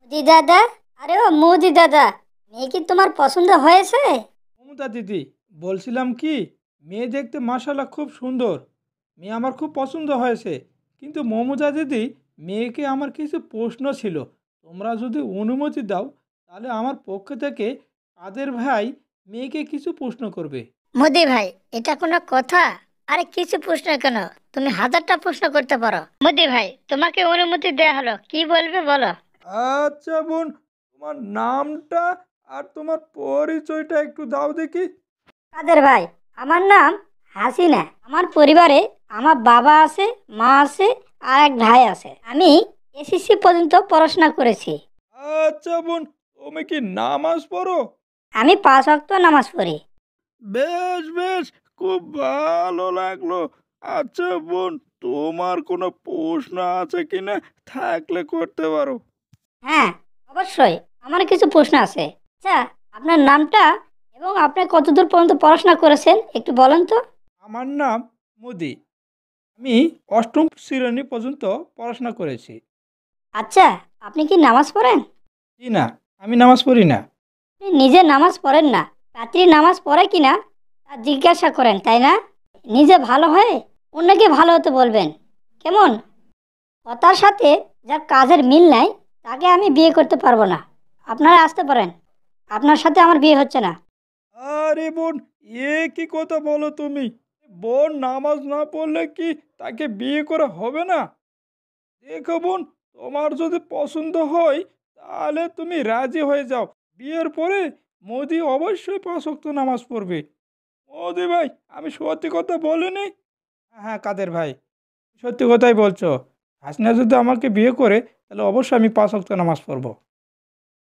মোদি দাদা, আরে ও মোদি দাদা, মেয়ে কি তোমার পছন্দ হয়েছে? মমতা দিদি, বলছিলাম কি, মেয়ে দেখতে মাশাআল্লাহ খুব সুন্দর। মেয়ে আমার খুব পছন্দ হয়েছে। কিন্তু মমতা দিদি, মেয়েকে আমার কিছু প্রশ্ন ছিল। তোমরা যদি অনুমতি দাও, তাহলে আমার পক্ষ থেকে কাদের ভাই মেয়েকে কিছু প্রশ্ন করবে। মোদি ভাই, এটা কোনো কথা? আরে কিছু প্রশ্ন কেন, তুমি হাজারটা প্রশ্ন করতে পারো। মোদি ভাই, তোমাকে অনুমতি দেয়া হলো, কি বলবে বলো। আচ্ছা বোন, তোমার নামটা আর তোমার পরিচয়টা একটু দাও দেখি। কাদের ভাই, আমার নাম হাসিনা। আমার পরিবারে আমার বাবা আছে, মা আছে, আর এক ভাই আছে। আমি এসএসসি পর্যন্ত পড়াশোনা করেছি। আচ্ছা বোন, তুমি কি নামাজ পড়ো? আমি 5 ওয়াক্ত নামাজ পড়ি। বেশ বেশ, খুব ভালো লাগলো। আচ্ছা বোন, তোমার কোনো প্রশ্ন আছে কিনা, থাকলে করতে পারো। হ্যাঁ, অবশ্যই আমার কিছু প্রশ্ন আছে। আচ্ছা, আপনার নামটা এবং আপনি কতদূর পর্যন্ত পড়াশোনা করেছেন একটু বলেন তো। আমার নাম মোদি। আমি অষ্টম শ্রেণী পর্যন্ত পড়াশোনা করেছি। আচ্ছা, আপনি কি নামাজ পড়েন? কি না, আমি নামাজ পড়ি না। আপনি নিজে নামাজ পড়েন না, রাত্রি নামাজ পড়ে কিনা তা জিজ্ঞাসা করেন, তাই না? নিজে ভালো হয়ে অন্যকে ভালো হতে বলবেন, কেমন? কথার সাথে যার কাজের মিল নাই তাকে আমি বিয়ে করতে পারবো না। আপনারা আসতে পারেন, আপনার সাথে আমার বিয়ে হচ্ছে না। আরে বোন, এ কি কথা বলো তুমি? বোন নামাজ না পড়লে কি তাকে বিয়ে করা হবে না? দেখো বোন, তোমার যদি পছন্দ হয়, তাহলে তুমি রাজি হয়ে যাও। বিয়ের পরে মোদি অবশ্যই 5 ওয়াক্ত নামাজ পড়বে। মোদি ভাই, আমি সত্যি কথা বলিনি। হ্যাঁ হ্যাঁ, কাদের ভাই, সত্যি কথাই বলছো। হাসিনা যদি আমাকে বিয়ে করে, তাহলে অবশ্যই আমি 5 ওয়াক্ত নামাজ পড়বো।